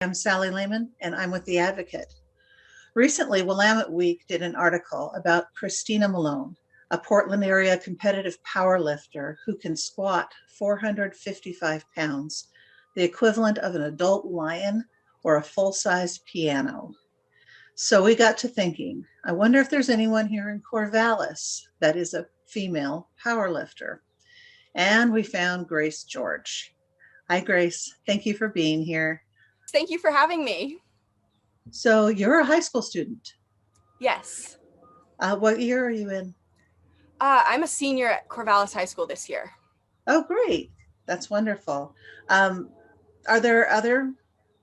I'm Sally Lehman, and I'm with The Advocate. Recently, Willamette Week did an article about Christina Malone, a Portland area competitive powerlifter who can squat 455 pounds, the equivalent of an adult lion or a full-sized piano. So we got to thinking, I wonder if there's anyone here in Corvallis that is a female powerlifter. And we found Grace George. Hi, Grace. Thank you for being here. Thank you for having me. So you're a high school student. Yes. What year are you in? I'm a senior at Corvallis High School this year. Oh, great. That's wonderful. Um, are there other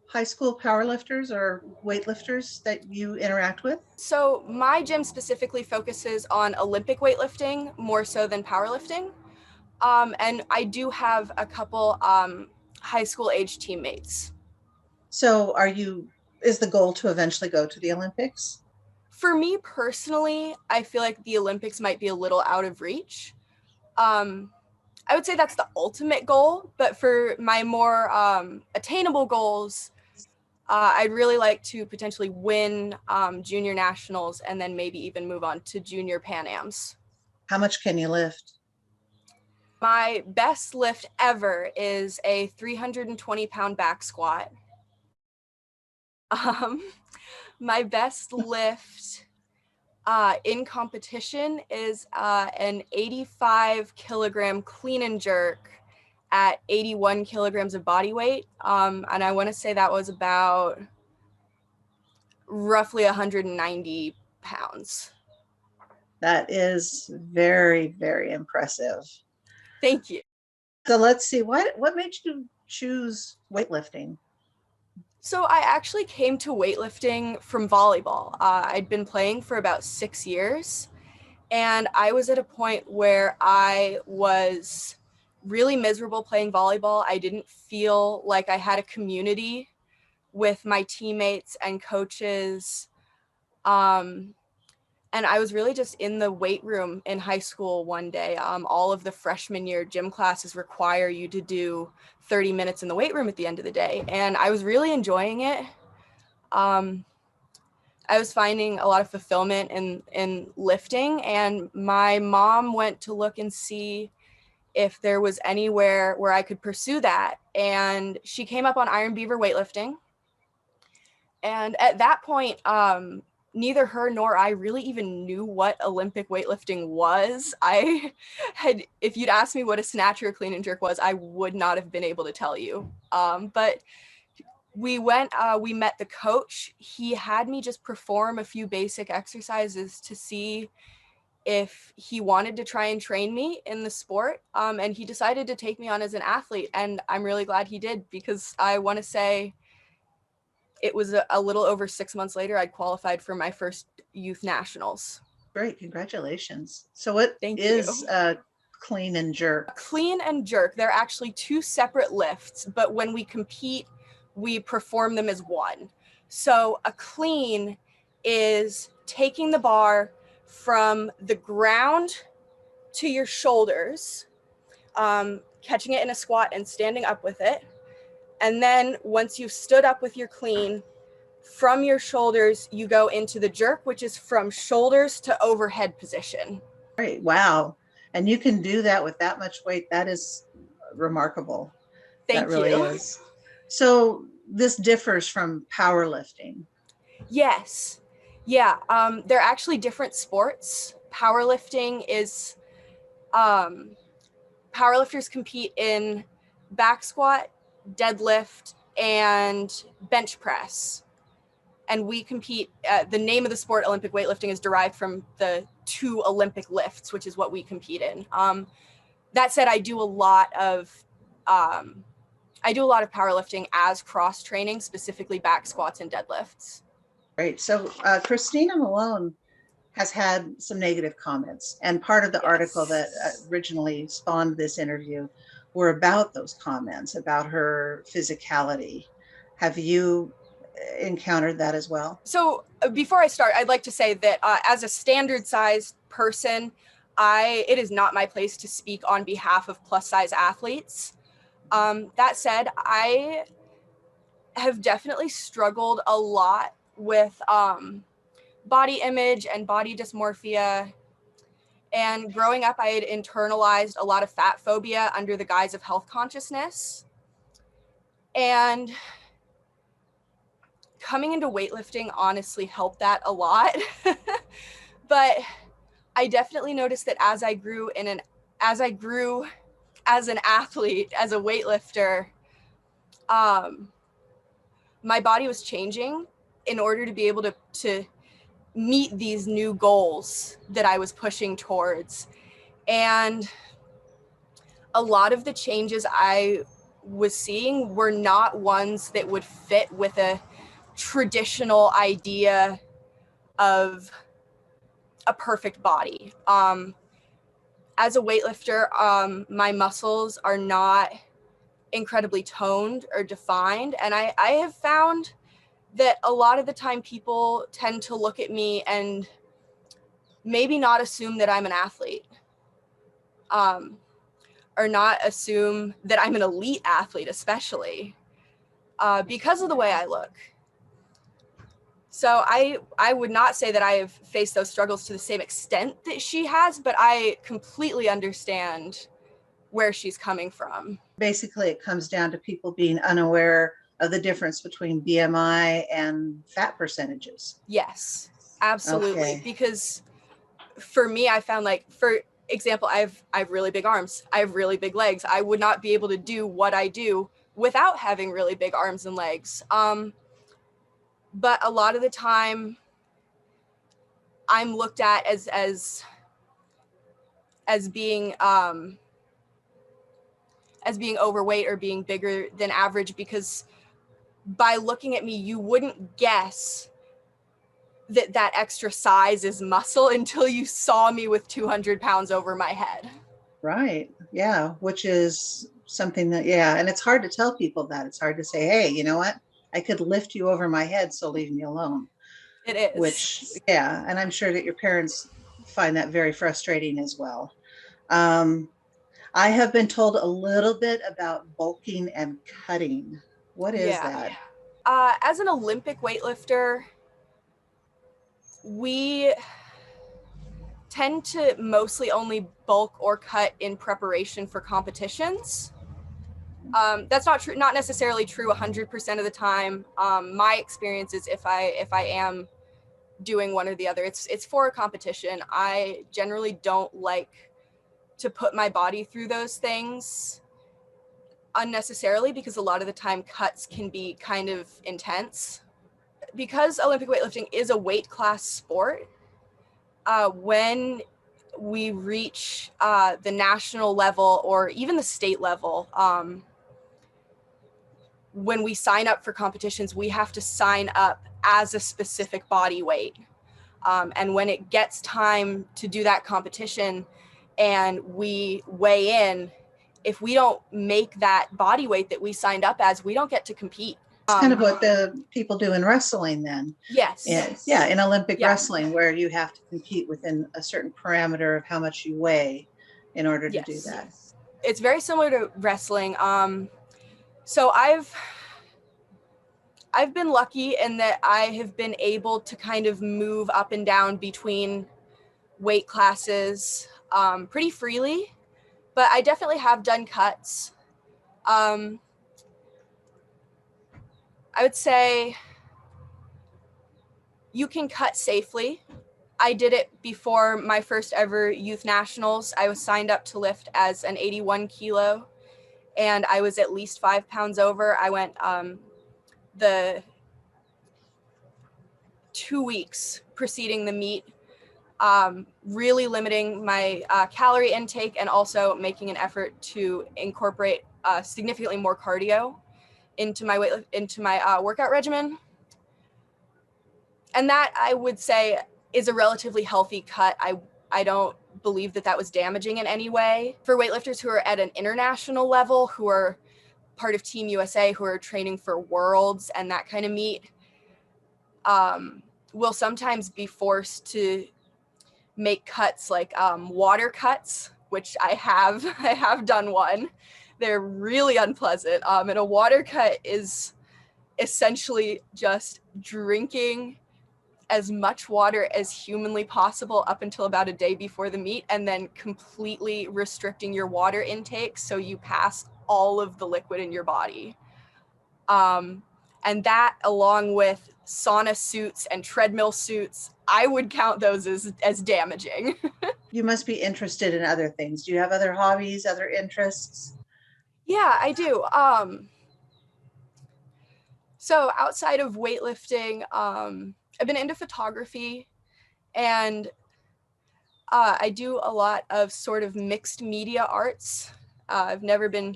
high school powerlifters or weightlifters that you interact with? So my gym specifically focuses on Olympic weightlifting more so than powerlifting. And I do have a couple high school age teammates. So is the goal to eventually go to the Olympics? For me personally, I feel like the Olympics might be a little out of reach. I would say that's the ultimate goal, but for my more attainable goals, I'd really like to potentially win junior nationals and then maybe even move on to junior Pan Ams. How much can you lift? My best lift ever is a 320-pound back squat. My best lift in competition is an 85-kilogram clean and jerk at 81 kilograms of body weight. And I want to say that was about roughly 190 pounds. That is very, very impressive. Thank you. So let's see, what made you choose weightlifting? So I actually came to weightlifting from volleyball. I'd been playing for about 6 years, and I was at a point where I was really miserable playing volleyball. I didn't feel like I had a community with my teammates and coaches. And I was really just in the weight room in high school one day. All of the freshman year gym classes require you to do 30 minutes in the weight room at the end of the day. And I was really enjoying it. I was finding a lot of fulfillment in lifting, and my mom went to look and see if there was anywhere where I could pursue that. And she came up on Iron Beaver weightlifting. And at that point, neither her nor I really even knew what Olympic weightlifting was. If you'd asked me what a snatch or a clean and jerk was, I would not have been able to tell you. But we met the coach. He had me just perform a few basic exercises to see if he wanted to try and train me in the sport. And he decided to take me on as an athlete. And I'm really glad he did, because I want to say it was a little over 6 months later, I qualified for my first youth nationals. Great, congratulations. So what is clean and jerk? Clean and jerk, they're actually two separate lifts, but when we compete, we perform them as one. So a clean is taking the bar from the ground to your shoulders, catching it in a squat and standing up with it. And then once you've stood up with your clean, from your shoulders, you go into the jerk, which is from shoulders to overhead position. Great. Wow. And you can do that with that much weight. That is remarkable. Thank you. That really is. So this differs from powerlifting. Yes. Yeah. They're actually different sports. Powerlifting is, powerlifters compete in back squat, deadlift, and bench press. And we compete, the name of the sport, Olympic weightlifting, is derived from the two Olympic lifts, which is what we compete in. That said, I do a lot of powerlifting as cross training, specifically back squats and deadlifts. Great. So Christina Malone has had some negative comments, and part of the article that originally spawned this interview were about those comments about her physicality. Have you encountered that as well? So before I start, I'd like to say that as a standard sized person, it is not my place to speak on behalf of plus size athletes. That said, I have definitely struggled a lot with body image and body dysmorphia. And growing up, I had internalized a lot of fat phobia under the guise of health consciousness. And coming into weightlifting honestly helped that a lot. But I definitely noticed that as I grew as an athlete, as a weightlifter, my body was changing in order to be able to meet these new goals that I was pushing towards. And a lot of the changes I was seeing were not ones that would fit with a traditional idea of a perfect body. As a weightlifter, my muscles are not incredibly toned or defined. And I have found that a lot of the time people tend to look at me and maybe not assume that I'm an athlete, or not assume that I'm an elite athlete, especially because of the way I look. So I would not say that I have faced those struggles to the same extent that she has, but I completely understand where she's coming from. Basically, it comes down to people being unaware of the difference between BMI and fat percentages. Yes, absolutely. Okay. Because for me, I found, like, for example, I have really big arms. I have really big legs. I would not be able to do what I do without having really big arms and legs. But a lot of the time I'm looked at as being overweight or being bigger than average, because by looking at me, you wouldn't guess that extra size is muscle until you saw me with 200 pounds over my head. Right. Yeah. Which is something that, yeah. And it's hard to tell people that. It's hard to say, hey, you know what? I could lift you over my head, so leave me alone. It is. Which, yeah. And I'm sure that your parents find that very frustrating as well. I have been told a little bit about bulking and cutting. What is that? As an Olympic weightlifter, we tend to mostly only bulk or cut in preparation for competitions. That's not necessarily true 100% of the time. My experience is if I am doing one or the other, it's for a competition. I generally don't like to put my body through those things unnecessarily, because a lot of the time cuts can be kind of intense. Because Olympic weightlifting is a weight class sport, when we reach the national level or even the state level, when we sign up for competitions, we have to sign up as a specific body weight. And when it gets time to do that competition and we weigh in, if we don't make that body weight that we signed up as, we don't get to compete. It's kind of what the people do in wrestling then. Yes. Yeah, in Olympic wrestling, where you have to compete within a certain parameter of how much you weigh in order to do that. It's very similar to wrestling. So I've been lucky in that I have been able to kind of move up and down between weight classes pretty freely, but I definitely have done cuts. I would say you can cut safely. I did it before my first ever youth nationals. I was signed up to lift as an 81 kilo, and I was at least 5 pounds over. I went the 2 weeks preceding the meet, really limiting my calorie intake and also making an effort to incorporate significantly more cardio into my workout regimen. And that, I would say, is a relatively healthy cut. I don't believe that was damaging in any way. For weightlifters who are at an international level, who are part of Team USA, who are training for worlds and that kind of meet, will sometimes be forced to make cuts like water cuts, which I have done one. They're really unpleasant. And a water cut is essentially just drinking as much water as humanly possible up until about a day before the meet, and then completely restricting your water intake so you pass all of the liquid in your body. And that, along with sauna suits and treadmill suits, I would count those as damaging. You must be interested in other things. Do you have other hobbies, other interests? Yeah, I do. So outside of weightlifting, I've been into photography, and I do a lot of sort of mixed media arts. I've never been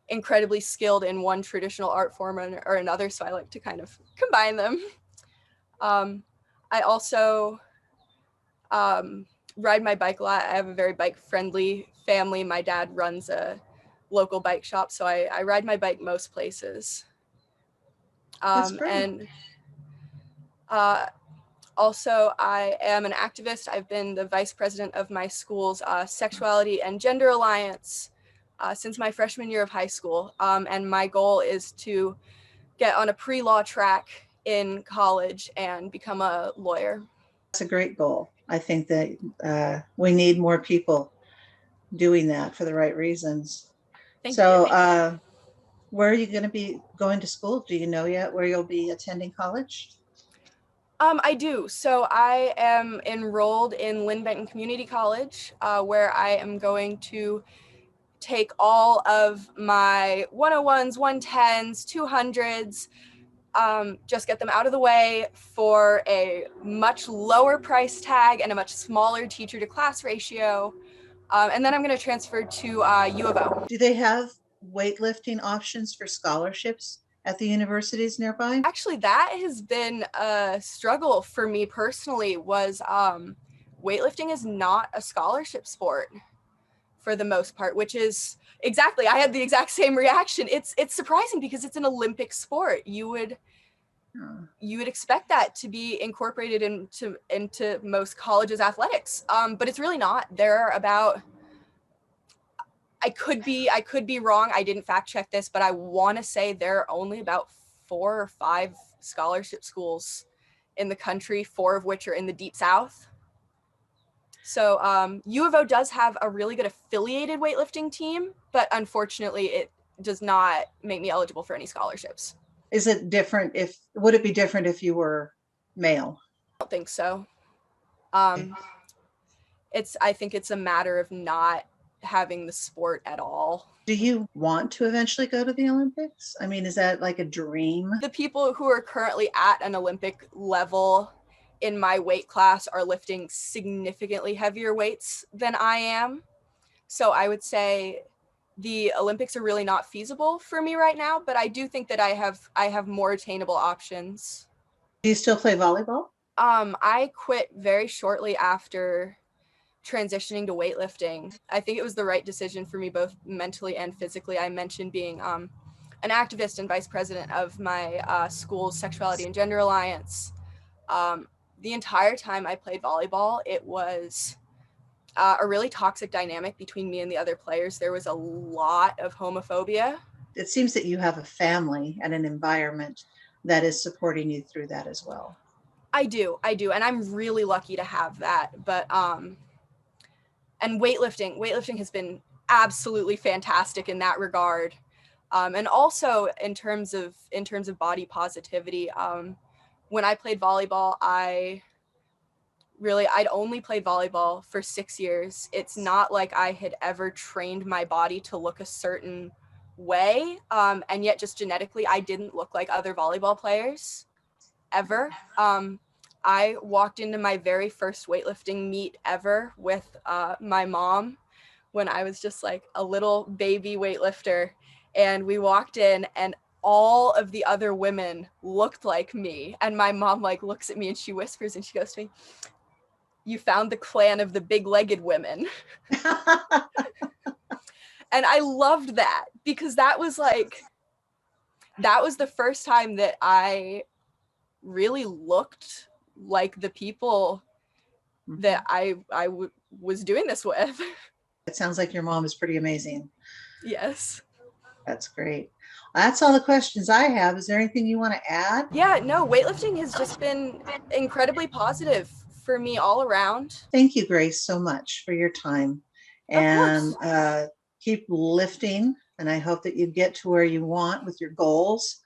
incredibly skilled in one traditional art form or another, so I like to kind of combine them. I also ride my bike a lot. I have a very bike-friendly family. My dad runs a local bike shop, so I ride my bike most places. That's great. And also, I am an activist. I've been the vice president of my school's Sexuality and Gender Alliance since my freshman year of high school. And my goal is to get on a pre-law track in college and become a lawyer. That's a great goal. I think that we need more people doing that for the right reasons. Thank So, you. where are you going to be going to school? Do you know yet where you'll be attending college? I do. So I am enrolled in Lynn Benton Community College, where I am going to take all of my 101s, 110s, 200s, just get them out of the way for a much lower price tag and a much smaller teacher to class ratio. And then I'm going to transfer to U of O. Do they have weightlifting options for scholarships at the universities nearby? Actually, that has been a struggle for me personally. Was weightlifting is not a scholarship sport for the most part, which is exactly, I had the exact same reaction. It's surprising because it's an Olympic sport. You would expect that to be incorporated into most colleges' athletics, but it's really not. There are about, I could be wrong. I didn't fact check this, but I want to say there are only about 4 or 5 scholarship schools in the country, 4 of which are in the Deep South. So U of O does have a really good affiliated weightlifting team, but unfortunately it does not make me eligible for any scholarships. Is it different would it be different if you were male? I don't think so. I think it's a matter of not having the sport at all. Do you want to eventually go to the Olympics? I mean, is that like a dream? The people who are currently at an Olympic level in my weight class are lifting significantly heavier weights than I am. So I would say the Olympics are really not feasible for me right now, but I do think that I have more attainable options. Do you still play volleyball? I quit very shortly after transitioning to weightlifting. I think it was the right decision for me, both mentally and physically. I mentioned being an activist and vice president of my school's Sexuality and Gender Alliance. The entire time I played volleyball, it was a really toxic dynamic between me and the other players. There was a lot of homophobia. It seems that you have a family and an environment that is supporting you through that as well. I do, and I'm really lucky to have that. But and weightlifting has been absolutely fantastic in that regard, and also in terms of body positivity. When I played volleyball, I'd only played volleyball for 6 years. It's not like I had ever trained my body to look a certain way, and yet just genetically I didn't look like other volleyball players ever. I walked into my very first weightlifting meet ever with my mom when I was just like a little baby weightlifter, and we walked in and all of the other women looked like me, and my mom like looks at me and she whispers and she goes to me, "You found the clan of the big-legged women." And I loved that because that was the first time that I really looked like the people that I was doing this with. It sounds like your mom is pretty amazing. Yes. That's great. That's all the questions I have. Is there anything you want to add? Yeah, no, weightlifting has just been incredibly positive for me all around. Thank you, Grace, so much for your time. Of And course. keep lifting. And I hope that you get to where you want with your goals.